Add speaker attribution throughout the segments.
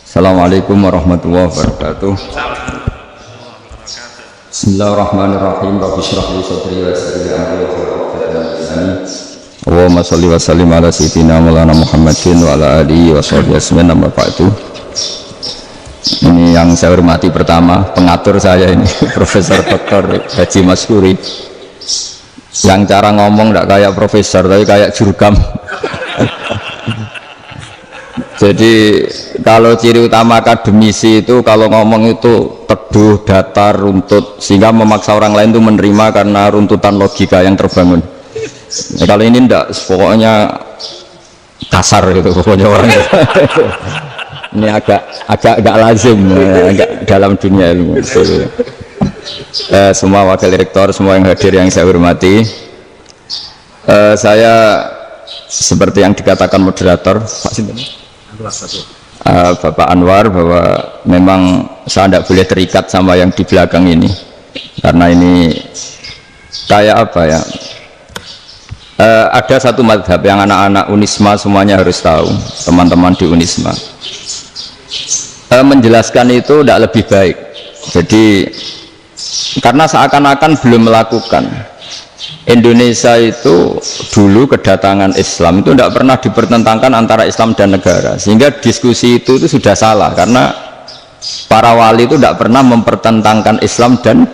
Speaker 1: Assalamualaikum warahmatullahi wabarakatuh. Bismillahirrahmanirrahim. Rabbi shrah li sadri wa yassir li amri wahlul 'uqdatam min lisani. Allahumma shalli wa sallim ala sayyidina Maulana Muhammadin wa ala alihi wa sahbihi ajmain. Amma ba'du. Ini yang saya hormati pertama, pengatur saya ini Profesor Dr. Haji Maskuri. Yang cara ngomong tidak kayak profesor tapi kayak jurkam. Jadi kalau ciri utama akademisi itu kalau ngomong itu teduh, datar, runtut, sehingga memaksa orang lain itu menerima karena runtutan logika yang terbangun. Nah, kalau ini enggak, pokoknya kasar gitu pokoknya orang itu. Ini agak lazim, agak dalam dunia ilmu. Semua wakil rektor, semua yang hadir yang saya hormati, saya seperti yang dikatakan moderator Pak Sinten, Bapak Anwar, bahwa memang saya tidak boleh terikat sama yang di belakang ini karena ini kayak apa ya, ada satu madhab yang anak-anak Unisma semuanya harus tahu, teman-teman di Unisma, menjelaskan itu tidak lebih baik. Jadi karena seakan-akan belum melakukan. Indonesia itu dulu kedatangan Islam itu tidak pernah dipertentangkan antara Islam dan negara, sehingga diskusi itu sudah salah karena para wali itu tidak pernah mempertentangkan Islam dan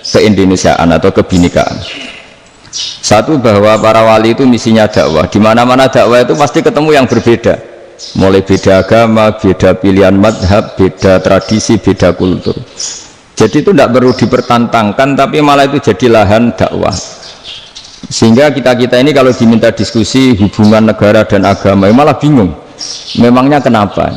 Speaker 1: keindonesiaan atau kebinekaan. Satu, bahwa para wali itu misinya dakwah, di mana-mana dakwah itu pasti ketemu yang berbeda, mulai beda agama, beda pilihan madhab, beda tradisi, beda kultur. Jadi itu tidak perlu dipertentangkan, tapi malah itu jadi lahan dakwah. Sehingga kita ini kalau diminta diskusi hubungan negara dan agama malah bingung, memangnya kenapa.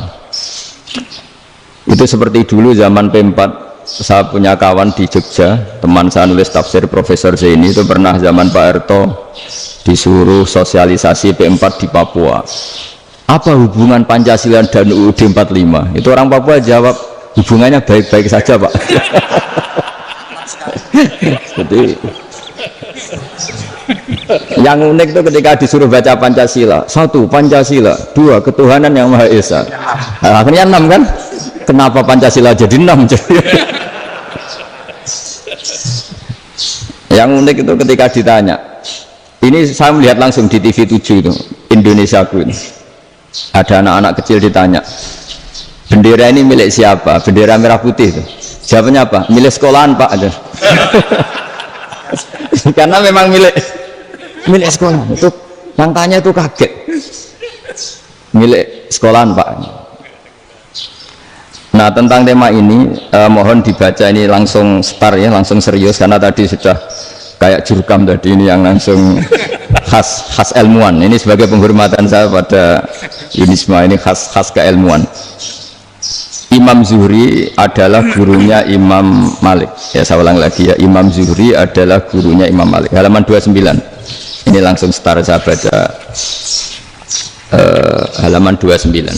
Speaker 1: Itu seperti dulu zaman P4, saya punya kawan di Jogja, teman saya nulis tafsir Profesor Zaini, itu pernah zaman Pak Harto disuruh sosialisasi P4 di Papua, apa hubungan Pancasila dan UUD 45. Itu orang Papua jawab, hubungannya baik-baik saja Pak. Jadi yang unik itu ketika disuruh baca Pancasila, satu Pancasila, dua ketuhanan yang Maha Esa. Nah, akhirnya 6 kan? Kenapa Pancasila jadi 6? Yang unik itu ketika ditanya, ini saya melihat langsung di TV 7 itu, Indonesiaku ini, ada anak-anak kecil ditanya, bendera ini milik siapa? Bendera merah putih itu. Jawabannya apa? Milik sekolahan Pak. Karena memang milik sekolah. Itu yang tanya itu kaget, milik sekolahan Pak. Nah, tentang tema ini mohon dibaca ini langsung start ya, langsung serius, karena tadi sudah kayak jurkam tadi, ini yang langsung khas ilmuwan. Ini sebagai penghormatan saya pada Unisma, ini khas keilmuan. Imam Zuhri adalah gurunya Imam Malik. Ya, saya ulang lagi ya, Imam Zuhri adalah gurunya Imam Malik. Halaman 29. Ini langsung start, saya baca halaman 29.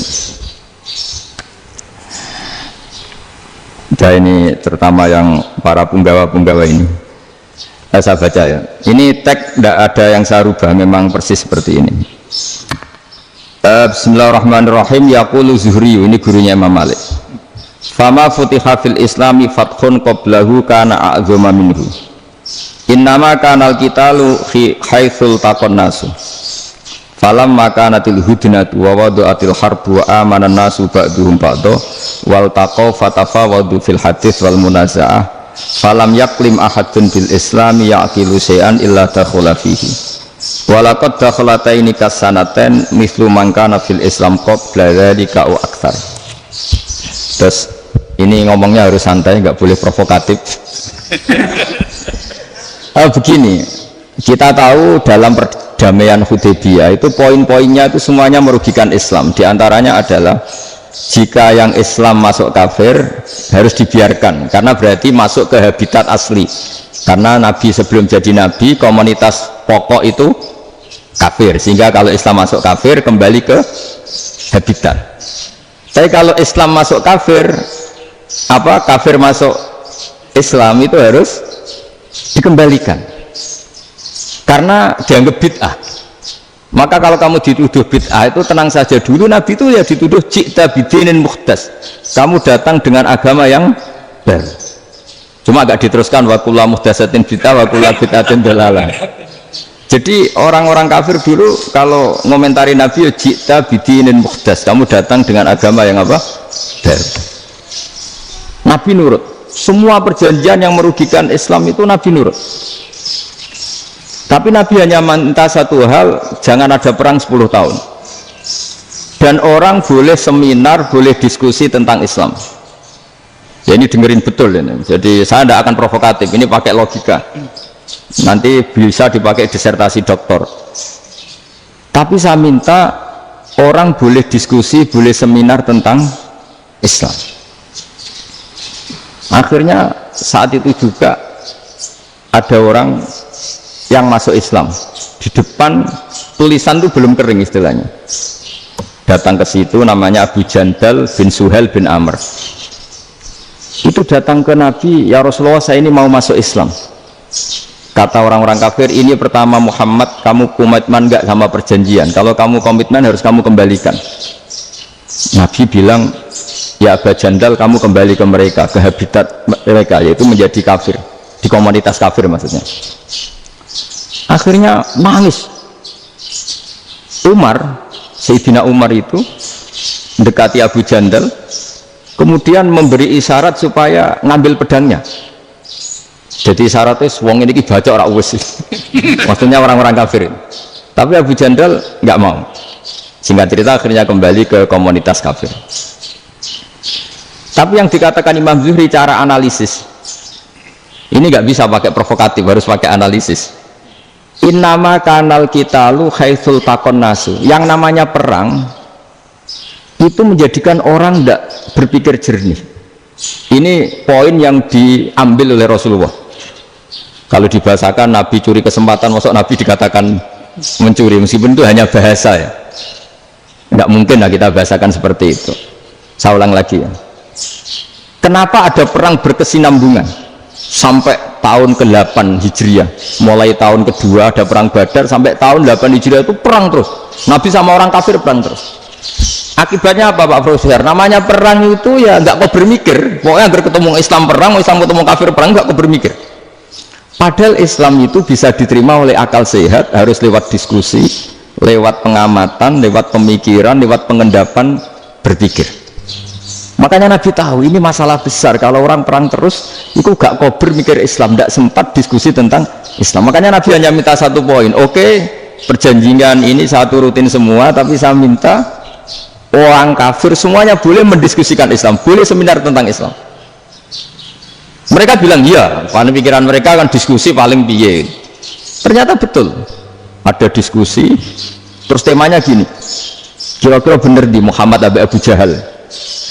Speaker 1: Dan ini terutama yang para punggawa-punggawa ini. Saya baca ya. Ini teks tidak ada yang saya rubah, memang persis seperti ini. Bismillahirrahmanirrahim. Yaqulu Zuhri, ini gurunya Imam Malik. Fama futiha fil islami fathun qablahu kana a'zama minhu. Innama kanal qitalu haitsul taqon nasu. Falam makanatil hudnatu wa wadu'atil harbu wa amanan nasu ba'duhum ba'du wal taqaw fatafawadu fil hadits wal munaza'ah. Falam yaklim ahadun bil islami ya'qilu syai'an illa dakhula fihi. Walaqad dakhalataini kasanaten mislu man kana fil islam qabla dzalika wa aktsar. Terus ini ngomongnya harus santai, nggak boleh provokatif. Begini, kita tahu dalam perdamaian Hudaybiyah itu poin-poinnya itu semuanya merugikan Islam. Di antaranya adalah jika yang Islam masuk kafir harus dibiarkan, karena berarti masuk ke habitat asli. Karena Nabi sebelum jadi Nabi, komunitas pokok itu kafir, sehingga kalau Islam masuk kafir kembali ke habitat. Tapi kalau Islam masuk kafir, kafir masuk Islam itu harus dikembalikan karena dianggap bid'ah. Maka kalau kamu dituduh bid'ah itu tenang saja dulu, Nabi itu ya dituduh ji'ta bidinin muhdas, kamu datang dengan agama yang baru. Cuma agak diteruskan wa kullu muhdatsatin bid'ah wa kullu bid'atin dalalah. Jadi orang-orang kafir dulu kalau ngomentari Nabi ya ji'ta bidinin muhdas, kamu datang dengan agama yang apa? Baru. Nabi nurut. Semua perjanjian yang merugikan Islam itu Nabi nurut. Tapi Nabi hanya minta satu hal, jangan ada perang 10 tahun. Dan orang boleh seminar, boleh diskusi tentang Islam. Ya ini dengerin betul ini. Jadi saya tidak akan provokatif, ini pakai logika. Nanti bisa dipakai disertasi doktor. Tapi saya minta orang boleh diskusi, boleh seminar tentang Islam. Akhirnya saat itu juga ada orang yang masuk Islam di depan tulisan itu belum kering istilahnya, datang ke situ, namanya Abu Jandal bin Suhail bin Amr. Itu datang ke Nabi, ya Rasulullah saya ini mau masuk Islam. Kata orang-orang kafir, ini pertama Muhammad, kamu komitmen enggak sama perjanjian? Kalau kamu komitmen harus kamu kembalikan. Nabi bilang, ya Abu Jandal kamu kembali ke mereka, ke habitat mereka, yaitu menjadi kafir, di komunitas kafir maksudnya. Akhirnya nangis. Sayyidina Umar itu mendekati Abu Jandal, kemudian memberi isyarat supaya ngambil pedangnya. Jadi isyaratnya wong ini baca ora wis. Maksudnya orang-orang kafir. Tapi Abu Jandal nggak mau. Singkat cerita akhirnya kembali ke komunitas kafir. Tapi yang dikatakan Imam Zuhri cara analisis ini nggak bisa pakai provokatif, harus pakai analisis. Innama kanal kitalu haitsul takon nasu. Yang namanya perang itu menjadikan orang tidak berpikir jernih. Ini poin yang diambil oleh Rasulullah. Kalau dibahasakan Nabi curi kesempatan, masuk Nabi dikatakan mencuri, meskipun itu hanya bahasa ya. Nggak mungkin lah kita bahasakan seperti itu. Saya ulang lagi ya. Kenapa ada perang berkesinambungan sampai tahun ke-8 Hijriah? Mulai tahun kedua ada perang Badar sampai tahun 8 Hijriah itu perang terus. Nabi sama orang kafir perang terus. Akibatnya apa Pak Profesor? Namanya perang itu ya nggak kau bermikir. Pokoknya agar ketemu Islam perang, Islam ketemu kafir perang, nggak kau bermikir. Padahal Islam itu bisa diterima oleh akal sehat, harus lewat diskusi, lewat pengamatan, lewat pemikiran, lewat pengendapan berpikir. Makanya Nabi tahu ini masalah besar. Kalau orang perang terus, itu gak kober mikir Islam, tidak sempat diskusi tentang Islam. Makanya Nabi hanya minta satu poin. Oke, perjanjian ini satu rutin semua, tapi saya minta orang kafir semuanya boleh mendiskusikan Islam, boleh seminar tentang Islam. Mereka bilang iya, karena pikiran mereka kan diskusi paling piye. Ternyata betul, ada diskusi. Terus temanya gini, kira-kira bener di Muhammad Abu Jahal.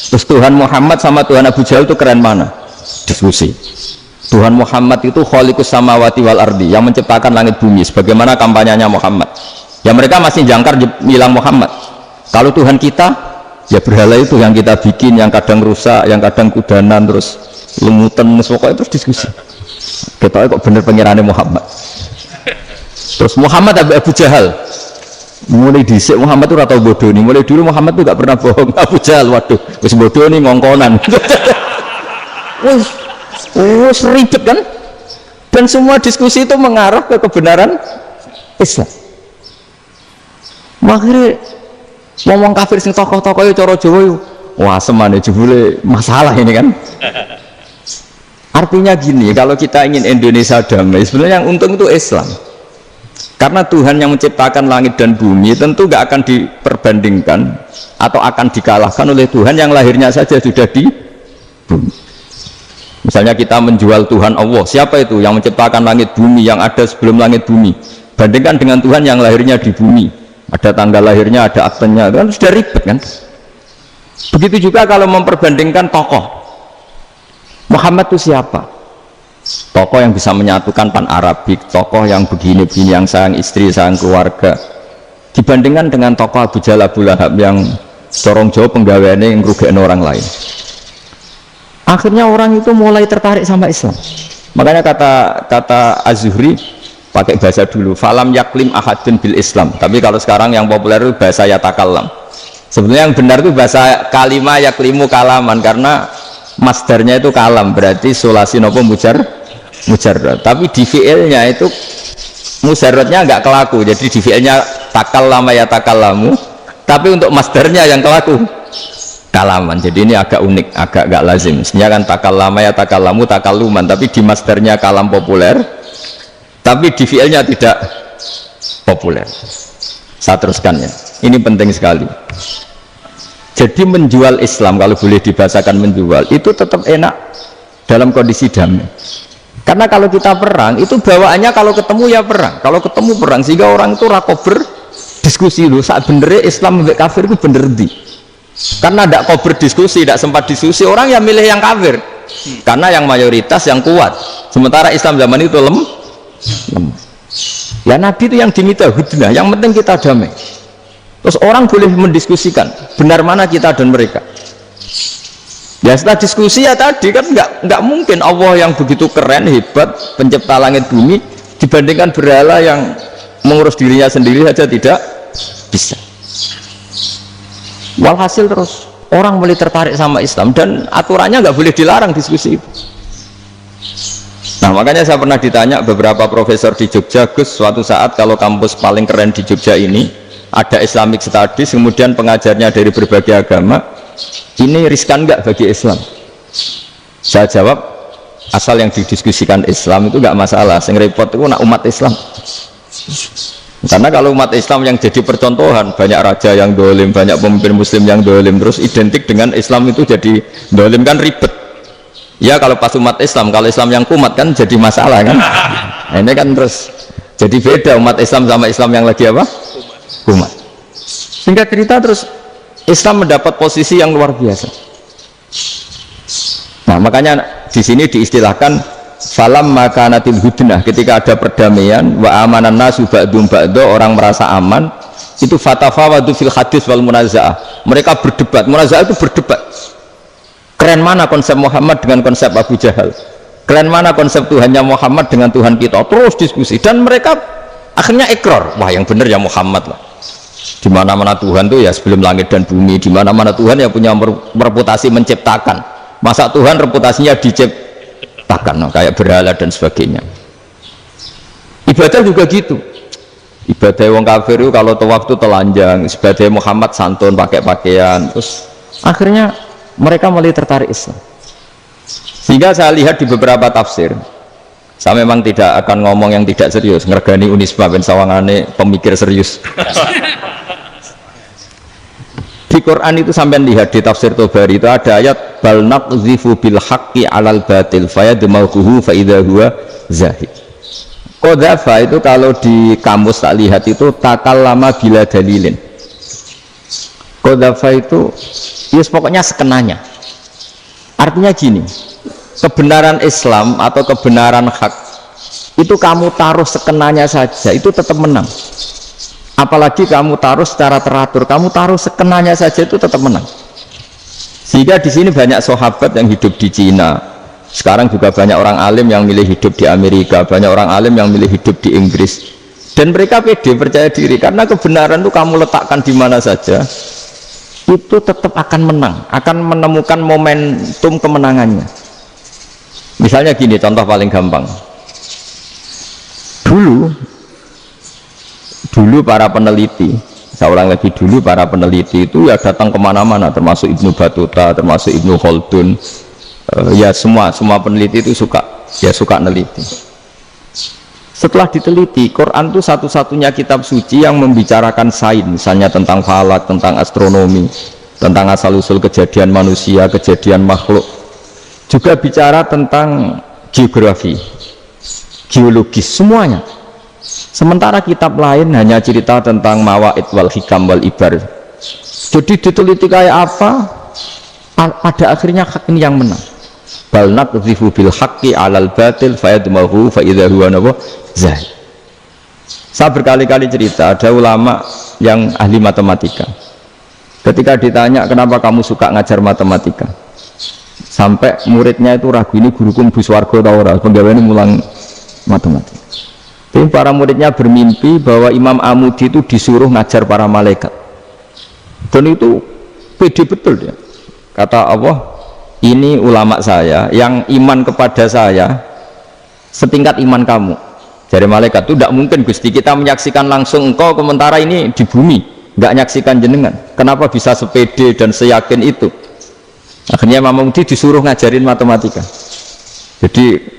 Speaker 1: Terus Tuhan Muhammad sama Tuhan Abu Jahal itu keren mana? Diskusi. Tuhan Muhammad itu khaliqus samawati wal ardi, yang menciptakan langit bumi. Sebagaimana kampanyenya Muhammad. Ya mereka masih jangkar bilang Muhammad. Kalau Tuhan kita, ya berhala itu yang kita bikin, yang kadang rusak, yang kadang kudanan, terus lumutan, pokoknya terus diskusi. Kita kok bener pengirannya Muhammad. Terus Muhammad Abu Jahal. Mulai dhisik Muhammad itu ratau bodoh nih. Mulai dulu Muhammad itu gak pernah bohong. Abu Jahal, waduh, wis bodoh nih ngongkonan. Wis ribet kan? Dan semua diskusi itu mengarah ke kebenaran Islam. Akhirnya ngomong kafir sing tokoh-tokoh cara Jawa yo. Wah, semane jebule masalah ini kan. Artinya gini, kalau kita ingin Indonesia damai, sebenarnya yang untung itu Islam. Karena Tuhan yang menciptakan langit dan bumi tentu gak akan diperbandingkan atau akan dikalahkan oleh Tuhan yang lahirnya saja sudah di bumi. Misalnya kita menjual Tuhan Allah, siapa itu yang menciptakan langit bumi, yang ada sebelum langit bumi, bandingkan dengan Tuhan yang lahirnya di bumi, ada tanggal lahirnya, ada aktenya, kan sudah ribet kan. Begitu juga kalau memperbandingkan tokoh, Muhammad itu siapa? Tokoh yang bisa menyatukan pan Arabik, tokoh yang begini-begini, yang sayang istri, sayang keluarga, dibandingkan dengan tokoh Abu Jahal, Abu Lahab yang corong jauh penggawaannya yang merugikan orang lain. Akhirnya orang itu mulai tertarik sama Islam. Makanya kata Az-Zuhri, pakai bahasa dulu, falam yaklim ahadun bil Islam. Tapi kalau sekarang yang populer itu bahasa yatakallam. Sebenarnya yang benar itu bahasa kalimah yaklimu kalaman, karena masdarnya itu kalam, berarti sulasi nopo mujarrad. Tapi di fiilnya itu mujarradnya enggak kelaku, jadi di fiilnya takallama yatakallamu, tapi untuk masdarnya yang kelaku kalaman. Jadi ini agak unik, agak enggak lazim. Sebenarnya kan takallama yatakallamu takalluman, tapi di masdarnya kalam populer, tapi di fiilnya tidak populer. Saya teruskan ya, ini penting sekali. Jadi menjual Islam, kalau boleh dibahasakan menjual, itu tetap enak dalam kondisi damai. Karena kalau kita perang, itu bawaannya kalau ketemu ya perang, kalau ketemu perang, sehingga orang itu rakober diskusi loh, saat benernya Islam sampai kafir itu bener di. Karena tidak kober diskusi, tidak sempat diskusi, orang yang milih yang kafir, karena yang mayoritas yang kuat. Sementara Islam zaman itu lemah. Ya Nabi itu yang diminta hudnah, yang penting kita damai. Terus orang boleh mendiskusikan benar mana kita dan mereka. Ya setelah diskusi ya tadi kan nggak mungkin Allah yang begitu keren hebat pencipta langit bumi dibandingkan berhala yang mengurus dirinya sendiri saja tidak bisa. Walhasil terus orang mulai tertarik sama Islam dan aturannya nggak boleh dilarang diskusi itu. Nah makanya saya pernah ditanya beberapa profesor di Jogja, Gus, suatu saat kalau kampus paling keren di Jogja ini ada Islamic Studies, kemudian pengajarnya dari berbagai agama, ini riskan nggak bagi Islam? Saya jawab, asal yang didiskusikan Islam itu nggak masalah, yang repot itu nak umat Islam. Karena kalau umat Islam yang jadi percontohan, banyak raja yang dolim, banyak pemimpin muslim yang dolim, terus identik dengan Islam itu jadi dolim, kan ribet. Ya kalau pas umat Islam, kalau Islam yang kumat kan jadi masalah kan. Nah, ini kan terus jadi beda umat Islam sama Islam yang lagi apa? Kumat. Sehingga cerita terus Islam mendapat posisi yang luar biasa. Nah makanya di sini diistilahkan falam makanatil hudnah, ketika ada perdamaian wa amanan nasu ba'dum ba'do, orang merasa aman, itu fatafawadu fil hadis wal munazaah, mereka berdebat. Munazaah itu berdebat, keren mana konsep Muhammad dengan konsep Abu Jahal, keren mana konsep Tuhannya Muhammad dengan Tuhan kita, terus diskusi. Dan mereka akhirnya ikrar, wah yang benar ya Muhammad lah. Di mana-mana Tuhan tuh ya sebelum langit dan bumi, di mana-mana Tuhan ya punya reputasi menciptakan. Masa Tuhan reputasinya diciptakan, no, kayak berhala dan sebagainya. Ibadah juga gitu. Ibadah wong kafir itu kalau tawaf itu telanjang, ibadah Muhammad santun pakai pakaian. Terus akhirnya mereka mulai tertarik Islam. Sehingga saya lihat di beberapa tafsir, saya memang tidak akan ngomong yang tidak serius, ngergani Unisba ben sawangane pemikir serius. Di Quran itu sampai lihat di tafsir Tobari itu ada ayat bal naqzifu bil haqqi 'alal batil fayadmaghuhu fa idza huwa zahid. Qadzafa itu kalau di kamus tak lihat itu takallama bila dalilin. Qadzafa itu yes, pokoknya sekenanya. Artinya gini, kebenaran Islam atau kebenaran hak itu kamu taruh sekenanya saja itu tetap menang. Apalagi kamu taruh secara teratur, kamu taruh sekenanya saja itu tetap menang. Sehingga di sini banyak sahabat yang hidup di Cina. Sekarang juga banyak orang alim yang milih hidup di Amerika, banyak orang alim yang milih hidup di Inggris. Dan mereka pede, percaya diri, karena kebenaran itu kamu letakkan di mana saja, itu tetap akan menang, akan menemukan momentum kemenangannya. Misalnya gini, contoh paling gampang. Dulu para peneliti, saya ulang lagi, dulu para peneliti itu ya datang kemana-mana, termasuk Ibnu Battuta, termasuk Ibnu Khaldun, ya semua peneliti itu suka neliti. Setelah diteliti, Quran itu satu-satunya kitab suci yang membicarakan sains, misalnya tentang falak, tentang astronomi, tentang asal-usul kejadian manusia, kejadian makhluk, juga bicara tentang geografi, geologis, semuanya. Sementara kitab lain hanya cerita tentang mawaid wal hikam wal ibar. Jadi diteliti kayak apa, pada akhirnya hak ini yang menang. Bal naqdhifu bil haqqi 'alal batil fayadmaghu fa idza huwa zahid. Saya berkali-kali cerita, ada ulama yang ahli matematika. Ketika ditanya kenapa kamu suka ngajar matematika, sampai muridnya itu ragu, ini guruku mlebu swarga ta ora, penggaweane mulang matematika. Jadi para muridnya bermimpi bahwa Imam Amudi itu disuruh ngajar para malaikat. Dan itu pede betul dia. Kata Allah, ini ulama saya yang iman kepada saya setingkat iman kamu. Dari malaikat itu tidak mungkin Gusti, kita menyaksikan langsung engkau, sementara ini di bumi nggak nyaksikan jenengan. Kenapa bisa sepede dan seyakin itu? Akhirnya Imam Amudi disuruh ngajarin matematika. Jadi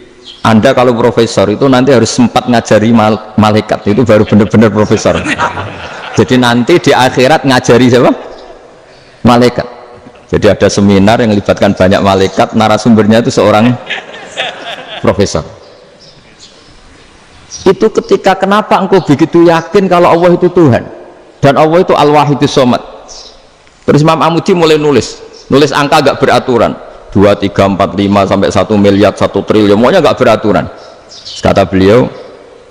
Speaker 1: Anda kalau profesor itu nanti harus sempat ngajari malaikat, itu baru benar-benar profesor. Jadi nanti di akhirat ngajari siapa? Malaikat. Jadi ada seminar yang melibatkan banyak malaikat, narasumbernya itu seorang profesor. Itu ketika kenapa engkau begitu yakin kalau Allah itu Tuhan dan Allah itu Al-Wahidus Shomad. Terus Imam Amudi mulai nulis angka gak beraturan, 2, 3, 4, 5 sampai 1 miliar, 1 triliun, semuanya gak beraturan. Kata beliau,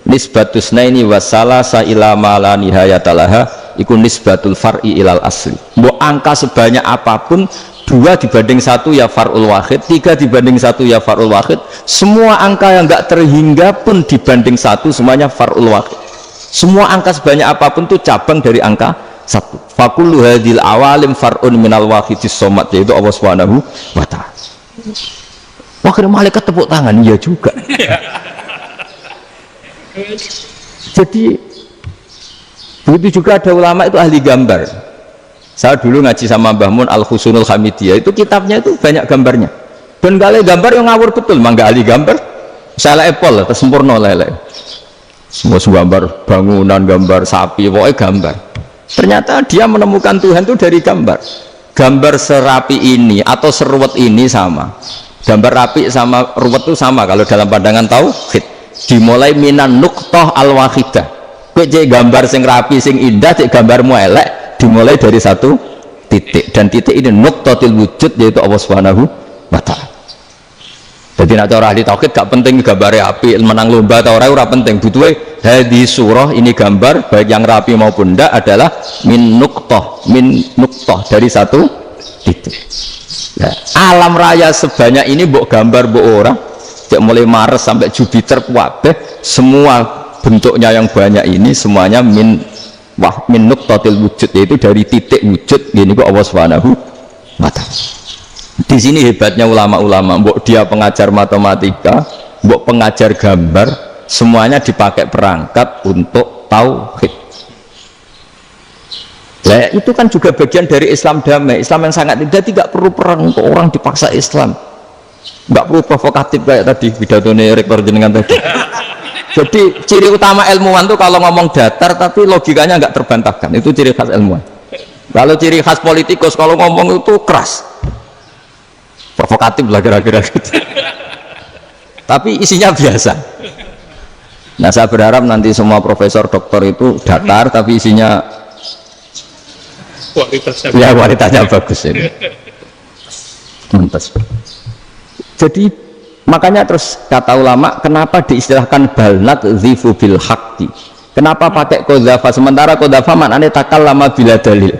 Speaker 1: nisbatus naini wasalasa ila ma la nihayatalaha iku nisbatul far'i ilal asli. Mau angka sebanyak apapun, 2 dibanding 1 ya far'ul wahid, 3 dibanding 1 ya far'ul wahid. Semua angka yang enggak terhingga pun dibanding 1 semuanya far'ul wahid. Semua angka sebanyak apapun itu cabang dari angka 1. Fakullu hadhil awalim far'un minal wahidis shomad, yaitu Allah Subhanahu wa ta'ala. Akhirnya malaikat tepuk tangan, iya juga. Jadi begitu juga ada ulama itu ahli gambar. Saya dulu ngaji sama Mbah Mun Al-Husunul Hamidiyah, itu kitabnya itu banyak gambarnya. Dan kali gambar yang ngawur betul, mangga ahli gambar. Saya epol, sempurna lele. Semua gambar bangunan, gambar sapi, pokoknya gambar. Ternyata dia menemukan Tuhan itu dari gambar. Gambar serapi ini atau seruwet ini sama. Gambar rapi sama ruwet itu sama kalau dalam pandangan tauhid. Dimulai minan nuqtah al-wahidah. Kowe cek gambar sing rapi sing indah, cek gambarmu elek, dimulai dari 1 titik, dan titik ini nuqtatil wujud, yaitu Allah Subhanahu wa ta'ala. Jadi nak cara ahli tauhid gak penting gambarnya api, menang lomba atau ora penting, butuhnya hadis surah ini gambar baik yang rapi maupun ndak adalah min nuqtah dari 1 titik. Nah, alam raya sebanyak ini mbok gambar mbok ora, cek mulai Mars sampai Jupiter kabeh semua bentuknya yang banyak ini semuanya min nuqtatil wujud, yaitu dari titik wujud. Gini kok Allah Subhanahu wa ta'ala. Di sini hebatnya ulama-ulama, mbok dia pengajar matematika, mbok pengajar gambar, semuanya dipakai perangkat untuk tauhid. Nah, itu kan juga bagian dari Islam damai, Islam yang sangat tidak perlu perang untuk orang dipaksa Islam, nggak perlu provokatif kayak tadi pidatonya rektor jenengan tadi. Jadi ciri utama ilmuwan tuh kalau ngomong datar tapi logikanya nggak terbantahkan, itu ciri khas ilmuwan. Kalau ciri khas politikus kalau ngomong itu keras, provokatif lah kira-kira gitu. Tapi isinya biasa. Nah, saya berharap nanti semua profesor doktor itu datar tapi isinya kualitasnya bagus ini. Mantas. Jadi makanya terus kata ulama, kenapa diistilahkan balnat zifu bil haqqi, kenapa pakai kodhafa, sementara kodhafa maknanya takallama bila dalil.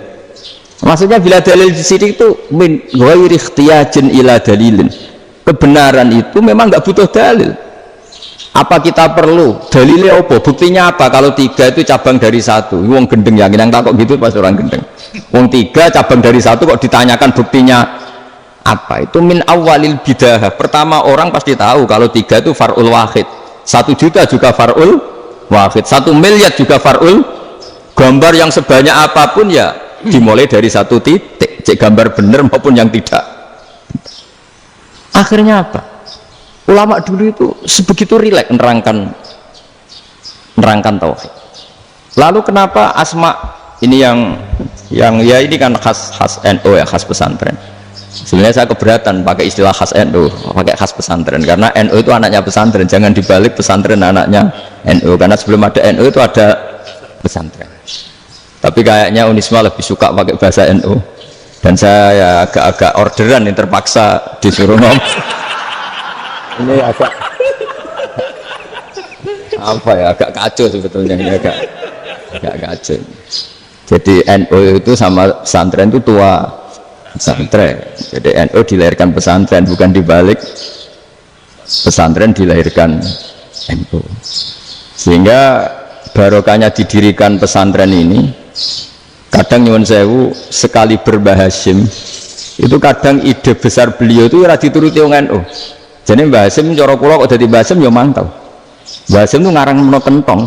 Speaker 1: Maksudnya bila dalil di sini itu min ghairi ikhtiyajin ila dalilin, kebenaran itu memang nggak butuh dalil. Apa kita perlu dalilnya apa, buktinya apa? Kalau 3 itu cabang dari 1, wong gendeng yang takut gitu pas orang gendeng. Wong 3 cabang dari 1 kok ditanyakan buktinya apa? Itu min awalil bidah. Pertama orang pasti tahu kalau 3 itu far'ul wahid, 1 juta juga far'ul wahid, 1 miliar juga far'ul. Gambar yang sebanyak apapun ya dimulai dari 1 titik, cek gambar bener maupun yang tidak. Akhirnya apa? Ulama dulu itu sebegitu rileks nerangkan tauhid. Lalu kenapa asma ini yang ya ini kan khas NU ya, khas pesantren. Sebenarnya saya keberatan pakai istilah khas NU, pakai khas pesantren, karena NU itu anaknya pesantren, jangan dibalik pesantren anaknya NU, karena sebelum ada NU itu ada pesantren. Tapi kayaknya Unisma lebih suka pakai bahasa NU, dan saya ya agak-agak orderan yang terpaksa disuruh ngomong. Ini agak apa ya, agak kacau sebetulnya, ini agak kacau. Jadi NU itu sama pesantren itu tua pesantren. Jadi NU dilahirkan pesantren, bukan dibalik pesantren dilahirkan NU. Sehingga barokahnya didirikan pesantren ini, kadang nyuwun sewu sekali Mbah Hasyim itu kadang ide besar beliau itu ora dituruti wong NU. Jadi Mbah Hasyim cara kula kok dadi Mbah Hasyim ya mantau. Mbah Hasyim itu ngarang meno kentong.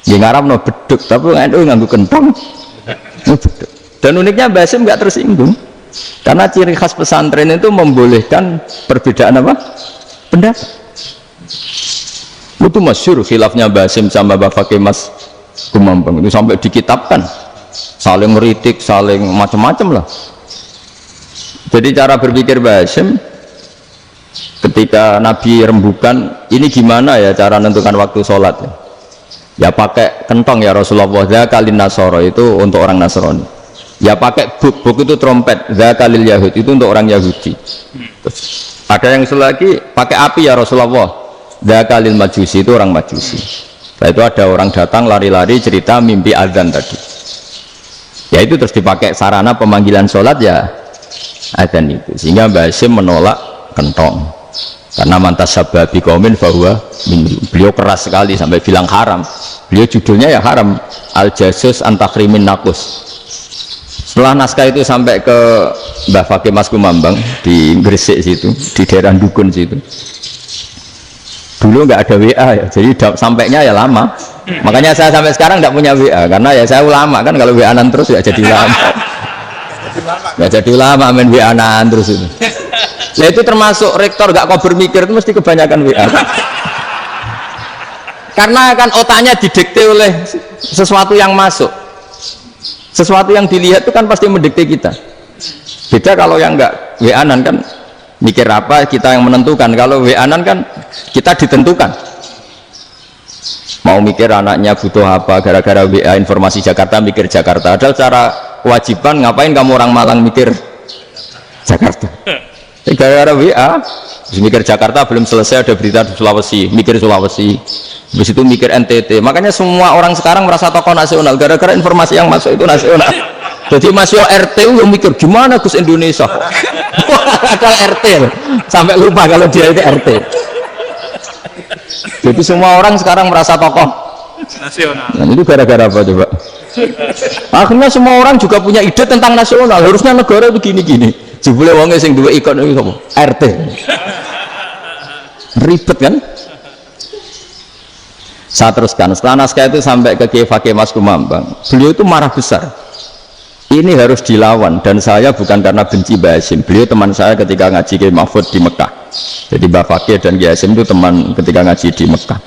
Speaker 1: Nggih ngarang meno beduk, tapi NU nganggo kentong. Beduk. Dan uniknya Mbah Hasyim enggak tersinggung. Karena ciri khas pesantren itu membolehkan perbedaan apa? Pendapat. Itu masyhur khilafnya Mbah Hasyim sama Mbah Fakih Mas Kumambang itu sampai dikitabkan. Saling ngeritik, saling macam-macam lah. Jadi cara berpikir Mbah Hasyim ketika Nabi rembukan, ini gimana ya cara menentukan waktu sholat ya? Ya pakai kentong ya Rasulullah, zakalin nasoro itu untuk orang Nasrani. Ya pakai buk itu trompet, zakalil Yahud itu untuk orang Yahudi. Terus, ada yang lagi pakai api ya Rasulullah, zakalil Majusi itu orang Majusi. Setelah itu ada orang datang lari-lari cerita mimpi azan tadi. Ya itu terus dipakai sarana pemanggilan sholat ya azan itu. Sehingga Mbah Hasyim menolak kentong. Karena mantas sababi qaumin fahuwa minhum. Beliau keras sekali sampai bilang haram. Beliau judulnya ya haram, al-jasus antakrimin nakus. Setelah naskah itu sampai ke Mbah Fakih Mas Kumambang di Gresik situ, di daerah Dukun situ. Dulu nggak ada WA ya, jadi sampainya ya lama. Makanya saya sampai sekarang nggak punya WA karena ya saya ulama kan, kalau WA-an terus ya jadi ulama. Nggak jadi ulama main WA-an terus itu. Nah itu termasuk rektor nggak kau bermikir itu mesti kebanyakan WA. Karena kan otaknya didikte oleh sesuatu yang masuk, sesuatu yang dilihat itu kan pasti mendikte kita. Beda kalau yang nggak WA-an kan mikir apa kita yang menentukan. Kalau WA-an kan kita ditentukan. Mau mikir anaknya butuh apa, gara-gara WA informasi Jakarta mikir Jakarta. Padahal secara kewajiban ngapain kamu orang Malang mikir Jakarta? Gara-gara WA mikir Jakarta belum selesai ada berita di Sulawesi, mikir Sulawesi. Habis itu mikir NTT. Makanya semua orang sekarang merasa tokoh nasional gara-gara informasi yang masuk itu nasional. Jadi masuk RT yang mikir gimana Gus Indonesia kok ada RT sampai lupa kalau dia itu RT. Jadi semua orang sekarang merasa tokoh nasional. Nah, itu gara-gara apa coba? Akhirnya semua orang juga punya ide tentang nasional. Harusnya negara begini-gini. Jebule wong sing duwe ikon iki apa? RT. Ribet kan? Saya teruskan. Setelah naskah itu sampai ke Kiai Fakih Mas Kumambang. Beliau itu marah besar. Ini harus dilawan dan saya bukan karena benci Mbah Hasyim. Beliau teman saya ketika ngaji Kiai Mahfud di Mekah. Jadi Mbah Fakih dan Kiai Hasyim itu teman ketika ngaji di Mekah.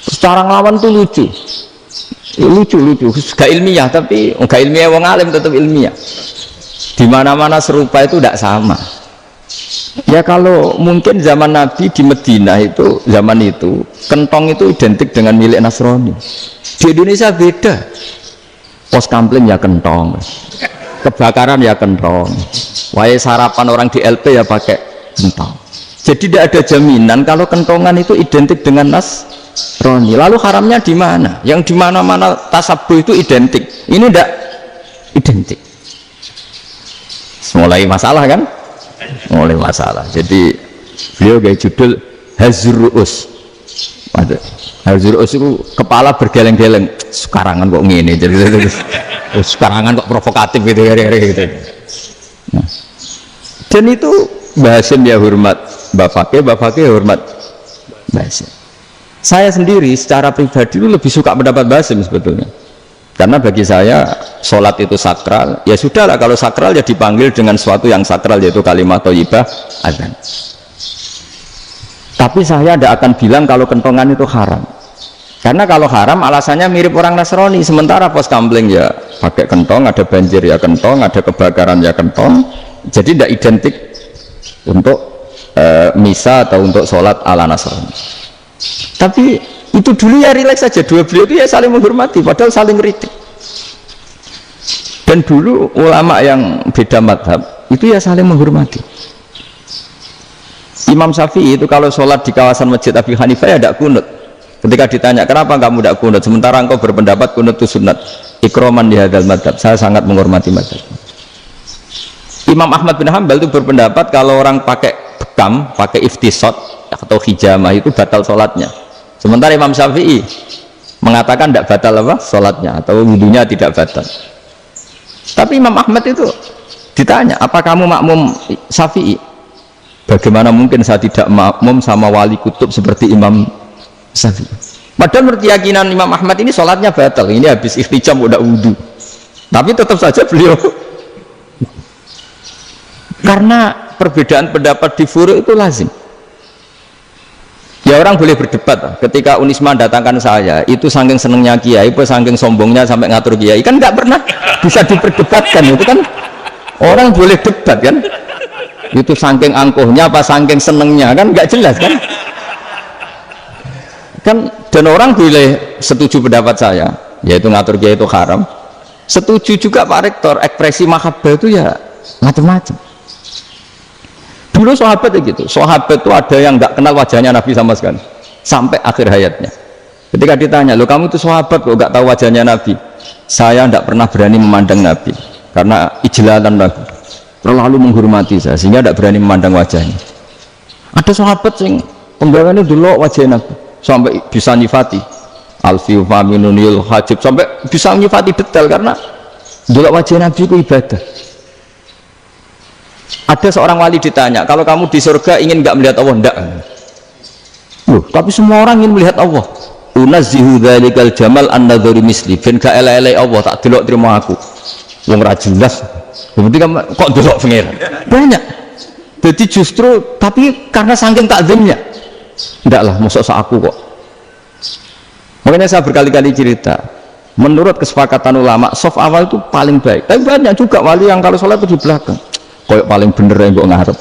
Speaker 1: Secara ngelawan tuh lucu. Lucu, gak ilmiah tapi gak ilmiah wong alim tetap ilmiah. Di mana-mana serupa itu tidak sama. Ya kalau mungkin zaman Nabi di Medina itu zaman itu kentong itu identik dengan milik Nasrani. Di Indonesia beda. Pos kampling ya kentong, kebakaran ya kentong, wae sarapan orang di LP ya pakai kentong. Jadi tidak ada jaminan kalau kentongan itu identik dengan Nasrani. Lalu haramnya di mana? Yang di mana-mana tasabuh itu identik. Ini tidak identik. Mulai masalah kan? Mulai masalah. Jadi beliau kayak judul Hazruus. Hazruus itu kepala bergeleng-geleng. Sekarangan kok ngene. Jadi sekarangan kok provokatif gitu. Nah. Dan itu Mbah Hasyim ya hormat Mbah Fakih ya hormat Mbah Hasyim. Saya sendiri secara pribadi itu lebih suka mendapat Mbah Hasyim sebetulnya. Karena bagi saya sholat itu sakral, ya sudahlah kalau sakral ya dipanggil dengan sesuatu yang sakral yaitu kalimat thayyibah azan. Tapi saya tidak akan bilang kalau kentongan itu haram. Karena kalau haram alasannya mirip orang Nasrani. Sementara pos kampling ya pakai kentong, ada banjir ya kentong, ada kebakaran ya kentong. Jadi tidak identik untuk misa atau untuk sholat ala Nasrani. Tapi itu dulu ya rileks saja, dua beliau itu ya saling menghormati padahal saling kritik. Dan dulu ulama yang beda madhab itu ya saling menghormati. Imam Syafi'i itu kalau sholat di kawasan Masjid Abi Hanifah ya tidak kunut. Ketika ditanya kenapa kamu tidak kunut sementara engkau berpendapat kunut itu sunat, ikroman di hadal madhab, saya sangat menghormati madhab. Imam Ahmad bin Hanbal itu berpendapat kalau orang pakai bekam, pakai iftisot atau hijamah itu batal sholatnya. Sementara Imam Syafi'i mengatakan tidak batal apa sholatnya atau wudunya tidak batal. Tapi Imam Ahmad itu ditanya, apa kamu makmum Syafi'i? Bagaimana mungkin saya tidak makmum sama wali kutub seperti Imam Syafi'i? Padahal menurut keyakinan Imam Ahmad ini sholatnya batal. Ini habis ikhtijam udah wudu. Tapi tetap saja beliau karena perbedaan pendapat di furu' itu lazim. Ya orang boleh berdebat. Ketika Unisma datangkan saya, itu saking senengnya kiai, apa saking sombongnya sampai ngatur kiai, kan nggak pernah bisa diperdebatkan. Itu kan orang boleh debat kan? Itu saking angkuhnya apa saking senengnya kan nggak jelas kan? Kan dan orang boleh setuju pendapat saya, yaitu ngatur kiai itu haram. Setuju juga Pak Rektor, ekspresi mahabbah itu ya macam-macam. Dulu sahabat gitu, sahabat itu ada yang nggak kenal wajahnya Nabi sama sekali sampai akhir hayatnya. Ketika ditanya, lo kamu itu sahabat kok nggak tahu wajahnya Nabi? Saya tidak pernah berani memandang Nabi karena ijlalan Nabi, terlalu menghormati saya sehingga tidak berani memandang wajahnya. Ada sahabat yang penggawaannya dulu wajah Nabi sampai bisa nyifati alfiu faminunil hajib, sampai bisa nyifati detail karena dulu wajah Nabi itu ibadah. Ada seorang wali ditanya, kalau kamu di surga ingin nggak melihat Allah? Enggak. Loh, tapi semua orang ingin melihat Allah. Unazzihu dzalikal jamal an-nadhari misli, ben gak elek-elek Allah tak delok terima aku. Wong ra jelas. Berarti kok delok pengiran. Banyak. Jadi justru tapi karena saking takzimnya. Enggak lah, mosok sak aku kok. Makanya saya berkali-kali cerita, menurut kesepakatan ulama, soft awal itu paling baik. Tapi banyak juga wali yang kalau sholat itu di belakang. Koyok paling bener yang gue ngarep.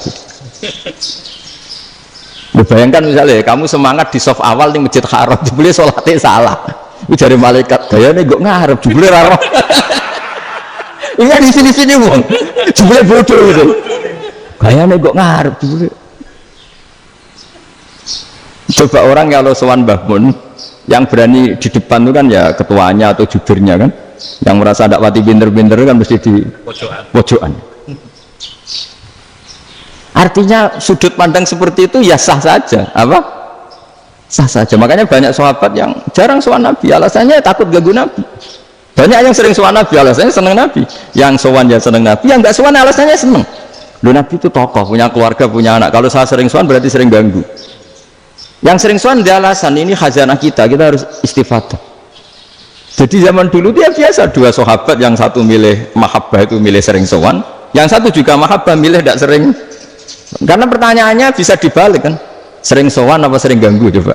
Speaker 1: Bayangkan misalnya kamu semangat di soft awal di masjid haram, jebule sholatnya salah. Itu dari malaikat, kayaknya gue ngarep, jebule raro. Ini di sini-sini wong, jebule bodoh itu. Kayaknya gue ngarep, jebule. Coba orang kalau sowan Mbah Mun, yang berani di depan itu kan ya ketuanya atau jubirnya kan, yang merasa tidak pati pinter-pinter kan mesti di pojokan. Artinya sudut pandang seperti itu ya sah saja, apa? Sah saja. Makanya banyak sahabat yang jarang sowan Nabi, alasannya takut ganggu Nabi. Banyak yang sering sowan Nabi, alasannya seneng Nabi. Yang sowan ya seneng Nabi, yang nggak sowan alasannya seneng. Loh, Nabi itu tokoh, punya keluarga, punya anak. Kalau saya sering sowan berarti sering ganggu. Yang sering sowan dia alasan ini khazanah kita harus istifadah. Jadi zaman dulu dia biasa dua sahabat, yang satu milih mahabbah itu milih sering sowan, yang satu juga mahabbah milih tidak sering. Karena pertanyaannya bisa dibalik kan, sering sowan apa sering ganggu coba.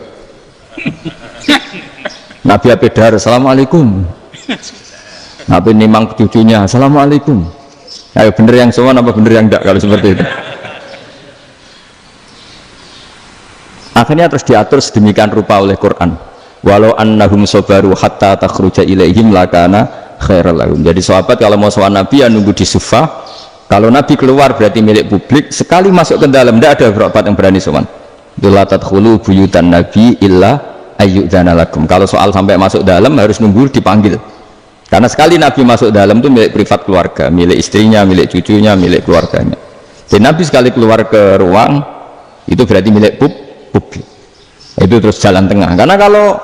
Speaker 1: Nabi Abedar, assalamualaikum. Nabi nimang cucunya, assalamualaikum. Ayo bener yang sowan apa bener yang enggak kalau seperti itu. Akhirnya terus diatur sedemikian rupa oleh Quran. Walau annahum sabaru hatta takhruja ilaihim lakana khairal lahum. Jadi sahabat kalau mau sowan Nabi ya nunggu di Sufah. Kalau Nabi keluar berarti milik publik, sekali masuk ke dalam tidak ada sahabat yang berani sowan. La tadkhulu buyutan Nabi illa ayyudzana lakum. Kalau soal sampai masuk dalam harus nunggu dipanggil. Karena sekali Nabi masuk dalam itu milik privat keluarga, milik istrinya, milik cucunya, milik keluarganya. Dan Nabi sekali keluar ke ruang itu berarti milik publik. Itu terus jalan tengah. Karena kalau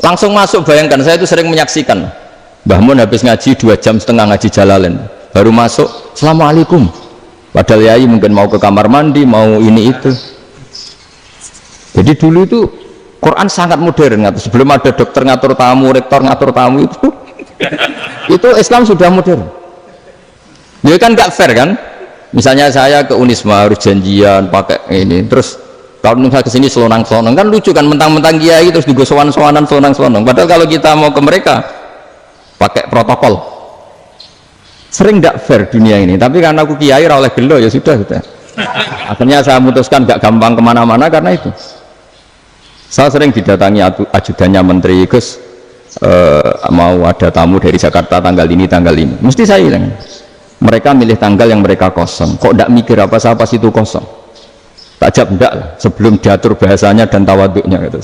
Speaker 1: langsung masuk, bayangkan saya itu sering menyaksikan Mbah Mun habis ngaji 2,5 jam ngaji Jalalain, baru masuk assalamualaikum, padahal yai mungkin mau ke kamar mandi, mau ini itu. Jadi dulu itu Quran sangat modern, sebelum ada dokter ngatur tamu, rektor ngatur tamu itu Islam sudah modern. Dia kan nggak fair kan, misalnya saya ke Unisma harus janjian pakai ini, terus kalau misalnya kesini selonang-selonang kan lucu kan, mentang-mentang kiai terus juga sowan-sowanan selonang-selonang, padahal kalau kita mau ke mereka pakai protokol. Sering tidak fair dunia ini, tapi karena aku kiai oleh gelo ya sudah. Akhirnya saya memutuskan gak gampang kemana-mana karena itu. Saya sering didatangi ajudannya menteri, Gus mau ada tamu dari Jakarta tanggal ini, mesti saya bilang mereka milih tanggal yang mereka kosong, kok tidak mikir apa pas itu kosong. Tak jawab enggak lah, sebelum diatur bahasanya dan tawaduknya gitu.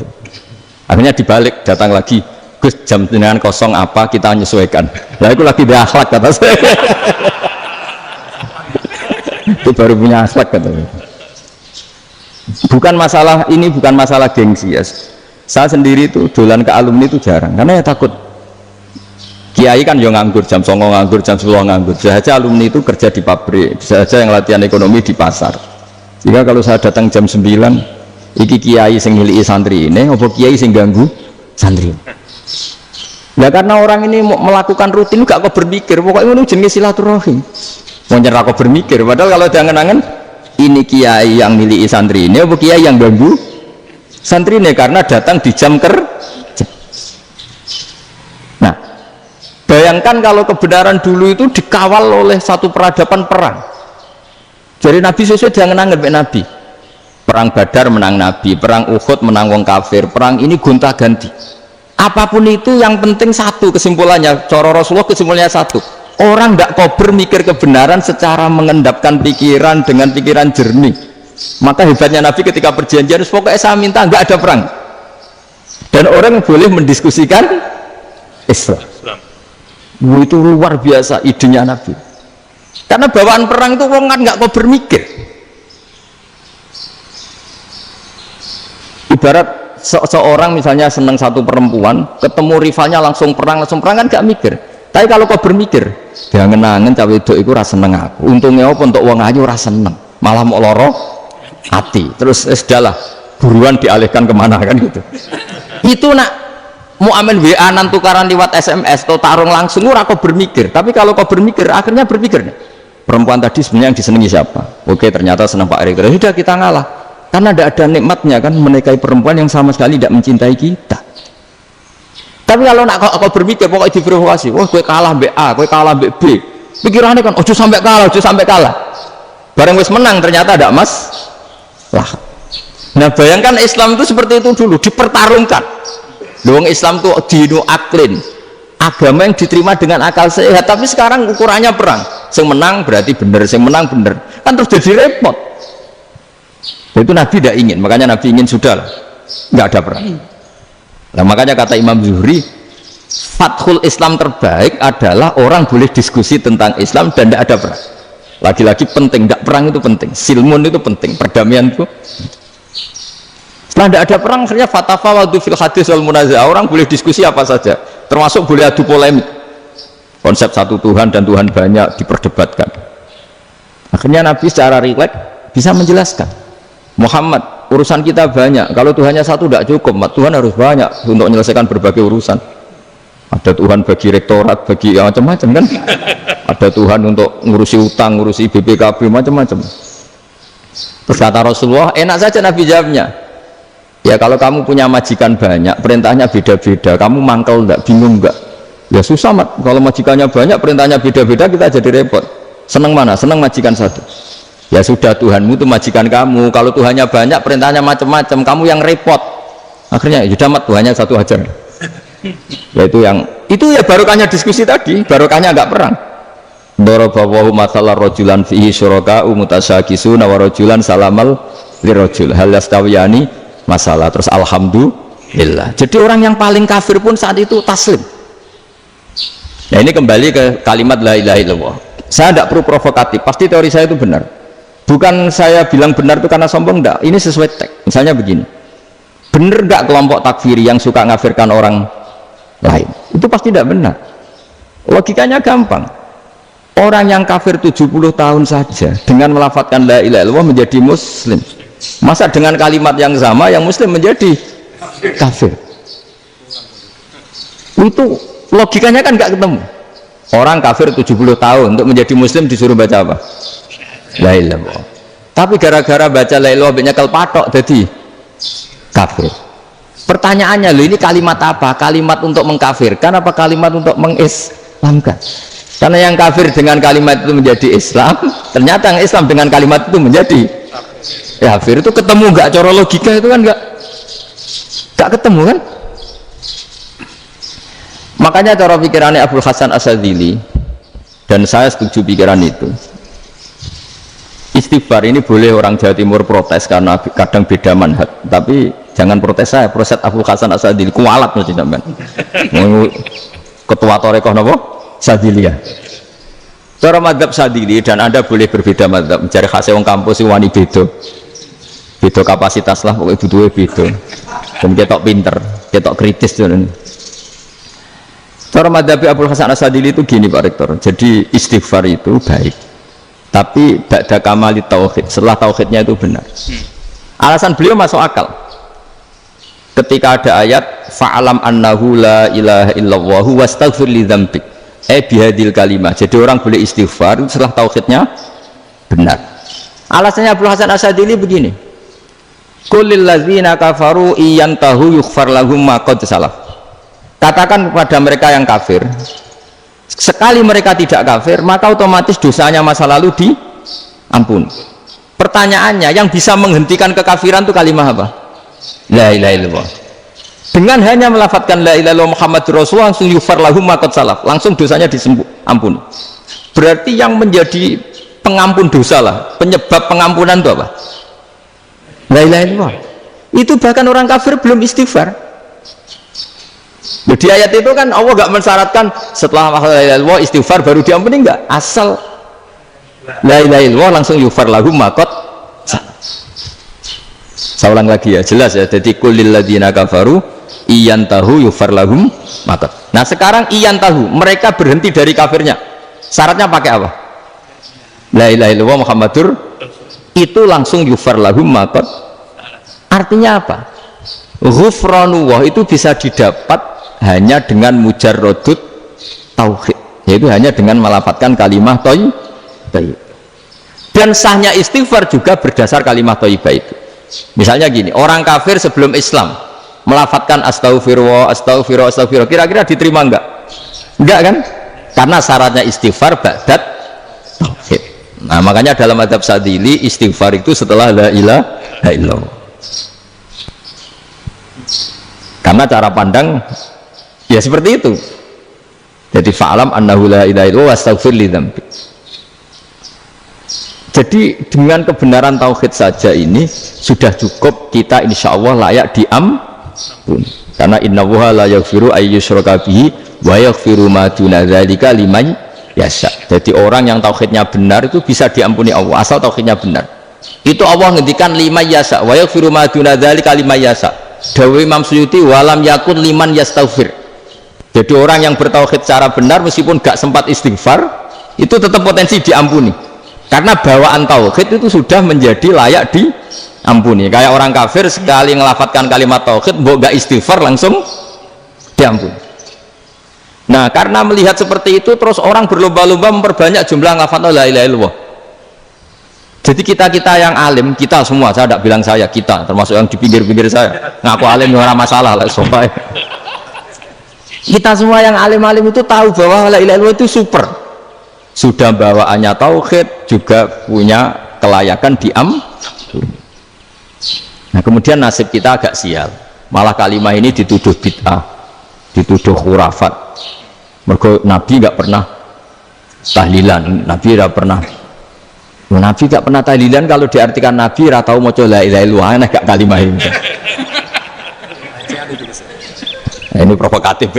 Speaker 1: Akhirnya dibalik, datang lagi, Gus jam dengan kosong apa kita menyesuaikan. Lah itu lagi berakhlak kata saya. Itu baru punya akhlak kata saya. Bukan masalah ini, bukan masalah gengsi ya. Saya sendiri itu dolan ke alumni itu jarang, karena ya takut. Kiai kan yang nganggur, jam 9 nganggur, jam 10 nganggur. Bisa saja alumni itu kerja di pabrik, bisa saja yang latihan ekonomi di pasar. Jika kalau saya datang jam 9, iki kiai sing miliki santri ini, apa kiai sing ganggu santri? Ya karena orang ini mau melakukan rutin, gak kok berpikir, pokoknya ini jenis silaturahim. Mau nyerah kok berpikir, padahal kalau jangan-jangan ini kiai yang miliki santri ini, apa kiai yang ganggu santri ini karena datang di jam kerja. Nah, bayangkan kalau kebenaran dulu itu dikawal oleh satu peradaban perang. Jadi Nabi sesuai jangan anggap Nabi. Perang Badar menang Nabi, perang Uhud menang wong kafir, perang ini gonta-ganti. Apapun itu yang penting satu kesimpulannya, cara Rasulullah kesimpulannya satu. Orang tidak kober mikir kebenaran secara mengendapkan pikiran dengan pikiran jernih. Maka hebatnya Nabi ketika perjanjian, pokoknya saya minta nggak ada perang. Dan orang boleh mendiskusikan Islam. Itu luar biasa idenya Nabi. Karena bawaan perang itu orang kan nggak kober mikir. Ibarat seorang misalnya senang satu perempuan, ketemu rivalnya langsung perang kan nggak mikir. Tapi kalau kau bermikir, jangan-jangan cawe itu rasa seneng aku. Untungnya apa untuk uang aja rasa seneng, malah mau loro hati. Terus sudahlah, buruan dialihkan kemana kan gitu. Itu nak mau amen WA nan tukaran lewat SMS atau tarung langsung, kau bermikir. Tapi kalau kau bermikir, akhirnya berpikir, perempuan tadi sebenarnya yang disenangi siapa? Oke, ternyata senang Pak Erick. Sudah kita ngalah, karena tidak ada nikmatnya kan menikahi perempuan yang sama sekali tidak mencintai kita. Tapi kalau nak kau berpikir pokoknya diprovokasi, wah gue kalah mbak A, gue kalah mbak B, pikirannya kan ojo sampai kalah, bareng wis menang ternyata ada mas lah. Nah bayangkan Islam itu seperti itu dulu, dipertarungkan. Doang Islam itu dinu aklin, agama yang diterima dengan akal sehat. Tapi sekarang ukurannya perang, yang menang berarti benar, yang menang benar, kan terus jadi repot. Itu Nabi tidak ingin, makanya Nabi ingin sudah nggak ada perang. Nah, makanya kata Imam Zuhri, fathul Islam terbaik adalah orang boleh diskusi tentang Islam dan tidak ada perang. Lagi-lagi penting, tidak perang itu penting, silmun itu penting, perdamaian itu. Setelah tidak ada perang, akhirnya fatafawadu fil hadis wal munazah, orang boleh diskusi apa saja, termasuk boleh adu polemik. Konsep satu Tuhan dan Tuhan banyak diperdebatkan. Akhirnya Nabi secara rileks bisa menjelaskan, Muhammad, urusan kita banyak, kalau Tuhannya satu tidak cukup, Tuhan harus banyak untuk menyelesaikan berbagai urusan. Ada Tuhan bagi rektorat, bagi macam-macam kan, ada Tuhan untuk ngurusi utang, ngurusi BPKB, macam-macam. Terus kata Rasulullah, enak saja Nabi jawabnya, ya kalau kamu punya majikan banyak, perintahnya beda-beda, kamu mangkel enggak, bingung enggak? Ya susah mat, kalau majikannya banyak, perintahnya beda-beda, kita jadi repot. Senang mana? Senang majikan satu. Ya sudah, Tuhanmu itu majikan kamu, kalau Tuhannya banyak perintahnya macam-macam, kamu yang repot. Akhirnya ya sudah mat, Tuhannya satu aja. Yaitu yang itu ya barokahnya diskusi tadi, barokahnya enggak perang. Darabawahu mathalar rajulan fihi syuraka'u mutasyakisuna wa rajulan salamal lirajul hal yastawiyani masalah. Terus alhamdulillah. Jadi orang yang paling kafir pun saat itu taslim. Nah ini kembali ke kalimat la ilaha illallah. Saya tidak perlu provokatif, pasti teori saya itu benar. Bukan saya bilang benar itu karena sombong, enggak. Ini sesuai teks. Misalnya begini, benar enggak kelompok takfiri yang suka ngafirkan orang lain? Itu pasti tidak benar. Logikanya gampang. Orang yang kafir 70 tahun saja dengan melafadzkan la ilaha illallah menjadi muslim. Masa dengan kalimat yang sama yang muslim menjadi kafir? Itu logikanya kan enggak ketemu. Orang kafir 70 tahun untuk menjadi muslim disuruh baca apa? La ilaha illallah. Tapi gara-gara baca la ilaha illallah nyekel patok jadi kafir. Pertanyaannya, loh ini kalimat apa? Kalimat untuk mengkafirkan apa kalimat untuk mengislamkan? Karena yang kafir dengan kalimat itu menjadi Islam, ternyata yang Islam dengan kalimat itu menjadi kafir. Itu ketemu nggak? Cara logika itu kan nggak ketemu kan? Makanya cara pikirannya Abul Hasan Asyadzili, dan saya setuju pikiran itu. Istighfar ini boleh orang Jawa Timur protes karena kadang beda manhaj, tapi jangan protes saya, protes Abul Hasan Asyadzili kualat mesti sampean. Ketua Torekoh napa? Syadziliyah. Cara madzhab Syadzili, dan Anda boleh berbeda madzhab, mencari khasnya wong kampus wani beda kapasitas lah, pokoknya butuhnya beda. Dan ketok pinter, ketok kritis tuh. Cara madhabi Abul Hasan Asadili itu gini Pak Rektor. Jadi istighfar itu baik, tapi ba'da kamali tauhid, setelah tauhidnya itu benar. Alasan beliau masuk akal. Ketika ada ayat fa'alam annahu la ilaha illallah wastaghfir li dzambik. Bihadil kalimah. Jadi orang boleh istighfar setelah tauhidnya benar. Alasannya Abul Hasan Asadili begini. Qulil ladzina kafaru iyantahu yughfar lahum ma qad salaf. Katakan kepada mereka yang kafir, sekali mereka tidak kafir, maka otomatis dosanya masa lalu diampuni. Pertanyaannya, yang bisa menghentikan kekafiran itu kalimat apa? La ilaha illallah. Dengan hanya melafadzkan la ilaha illallah Muhammadur Rasulullah, langsung yughfar lahum ma qad salaf, langsung dosanya diampuni. Berarti yang menjadi pengampun dosa lah, penyebab pengampunan itu apa? La ilaha illallah. Itu bahkan orang kafir belum istighfar. Di ayat itu kan Allah gak mensyaratkan setelah la ilaha illallah istighfar baru diampuni, enggak, asal la ilaha illallah langsung yughfar lahum ma qad salaf. Saya ulang lagi ya, jelas ya. Jadi kulil ladzina kafaru iyantahu yughfar lahum ma qad. Nah sekarang iyantahu, mereka berhenti dari kafirnya, syaratnya pakai apa? La ilaha illallah Muhammadur, itu langsung yughfar lahum ma qad. Artinya apa? Ghufranullah itu bisa didapat hanya dengan mujarrodut tauhid, yaitu hanya dengan melafadzkan kalimat thayyibah. Dan sahnya istighfar juga berdasar kalimat thayyibah itu. Misalnya gini, orang kafir sebelum Islam melafadzkan astaghfirullah, astaghfirullah, astaghfirullah, kira-kira diterima enggak? Enggak kan? Karena syaratnya istighfar ba'dat tauhid. Nah makanya dalam mazhab Sadili istighfar itu setelah la ilaha illallah. Karena cara pandang ya seperti itu. Jadi fa'alam annahu la ilaha illallah wastaghfir li dzambik. Jadi dengan kebenaran tauhid saja ini sudah cukup kita insya Allah layak diampuni. Karena innallaha la yaghfiru ayyusyraka bihi wa yaghfiru ma duna dzalika liman yasha. Jadi orang yang tauhidnya benar itu bisa diampuni Allah asal tauhidnya benar. Itu Allah ngendikan liman yasha wa yaghfiru ma duna dzalika liman yasha. Dawi Imam Suyuti walam yakun liman yastaghfir. Jadi orang yang bertauhid secara benar meskipun gak sempat istighfar itu tetap potensi diampuni. Karena bawaan tauhid itu sudah menjadi layak diampuni. Kayak orang kafir sekali ngelafadzkan kalimat tauhid mbok gak istighfar langsung diampuni. Nah, karena melihat seperti itu terus orang berlomba-lomba memperbanyak jumlah ngelafadzkan la ilaha illallah. Jadi kita yang alim, kita semua, saya tidak bilang saya, kita termasuk yang di pinggir-pinggir saya ngaku alim orang masalah lah sopai. Kita semua yang alim-alim itu tahu bahwa la ilaha illallah itu super, sudah bawaannya tauhid, juga punya kelayakan diampuni. Nah kemudian nasib kita agak sial, malah kalimat ini dituduh bid'ah, dituduh khurafat. Mergo Nabi nggak pernah tahlilan, Nabi tidak pernah. Nabi gak pernah tahlilan, kalau diartikan Nabi ratau moco la ilaha illallah, aneh gak kalimat ini. Ini provokatif.